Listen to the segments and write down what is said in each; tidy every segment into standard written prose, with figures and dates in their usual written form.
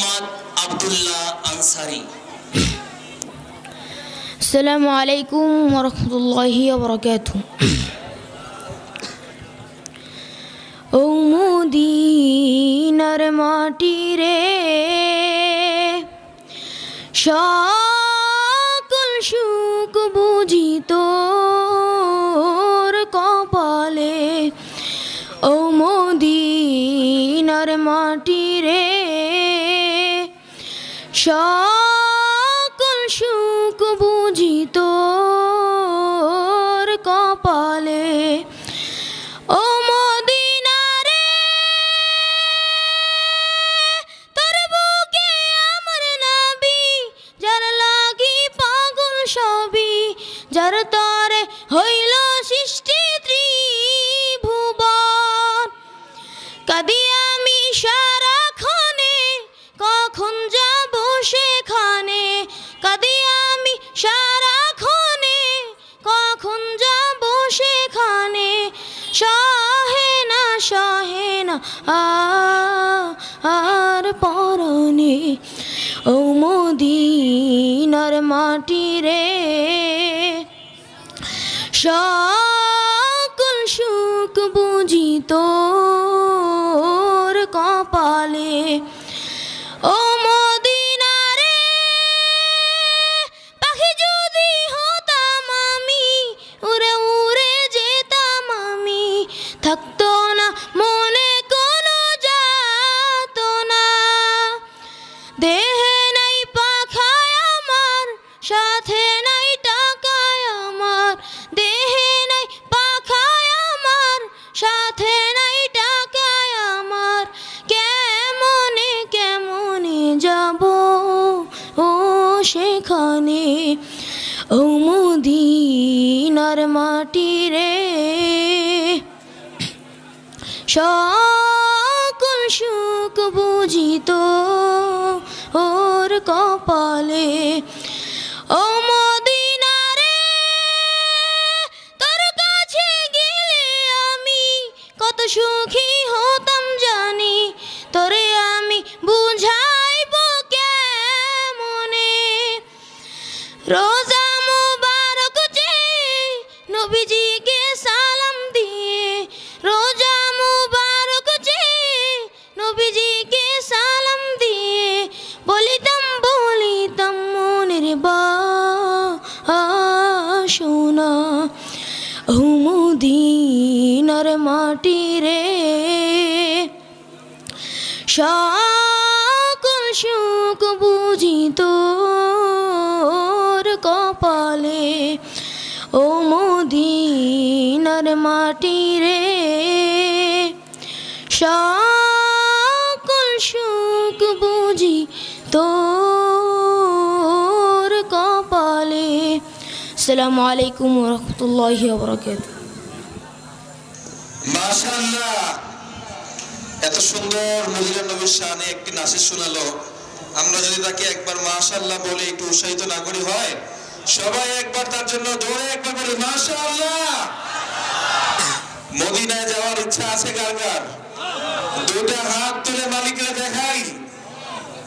মোহাম্মদ আব্দুল্লাহ আনসারী। আসসালামু আলাইকুম ওয়া রাহমাতুল্লাহি ওয়া বারাকাতুহু। ও মদিনার মাটি রে, সকল সুখ বুঝি তোর কপালে। ও মদিনার মাটি রে, সকল সুখ বুঝি তোর কপালে। ও মদিনা রে, তোর বুকে আমার নবী, যার লাগি পাগল সবই, যার তরে হইল সৃষ্টি ত্রিভুবন। কাঁদি আমি সারাক্ষণে, কখন যাব সেখানে। কাঁদি আমি সারাক্ষণে, কখন যাব সেখানে। সহে না আর পরনে। ও মদিনার মাটি রে, সকল সুখ বুঝি তোর কপালে। ও মদিনা রে, পাখি যদি হতাম আমি, উড়ে উড়ে যেতাম আমি। থাকতো না মনে কোনো যাতনা, দেহে নাই পাখায় আমার, সাথে নাই টাকায় আমার। দেহে নাই পাখায় আমার, সাথে নাই টাকায় আমার। কেমনে কেমনে যাব ও সেখানে। ও মদিনার মাটি রে, সকল সুখ বুঝি তোর কপালে। ও মদিনা রে, তোর কাছে গেলে আমি কত সুখী হতাম জানি। তোরে আমি বুঝাইব কেমনে। রোজা মুবারক যে নবীজিকে সালাম দিয়ে, রোজা মুবারক যে নবীজিকে সালাম দিয়ে, বলিতাম মনের বাসনা। ও মদিনার মাটি রে, সকল সুখ বুঝি তোর কপালে। ও মদিনার মাটি রে, সকল সুখ বুঝি তোর কপালে। আসসালামু আলাইকুম ওয়া রাহমাতুল্লাহি ওয়া বারাকাতুহু। মাশাআল্লাহ, এত সুন্দর মদিনার নবীর শানে একটি নাসির শোনালো। আমরা যদি তাকে একবার মাশাআল্লাহ বলে একটু উৎসাহিত না করি হয়? সবাই একবার তার জন্য জোরে একবার বলি মাশাআল্লাহ। মদিনায় যাওয়ার ইচ্ছা আছে কার কার? দুইটা হাত তুলে মালিকরা দেখাই।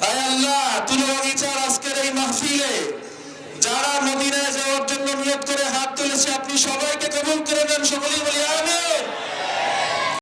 আয় আল্লাহ, তুলো বাগিচার আজকের এই মাহফিলে যারা মদিনায় যাওয়ার জন্য নিয়ত করে হাত তুলেছে, আপনি সবাইকে কবুল করে নেন। সকলেই বলি আমিন।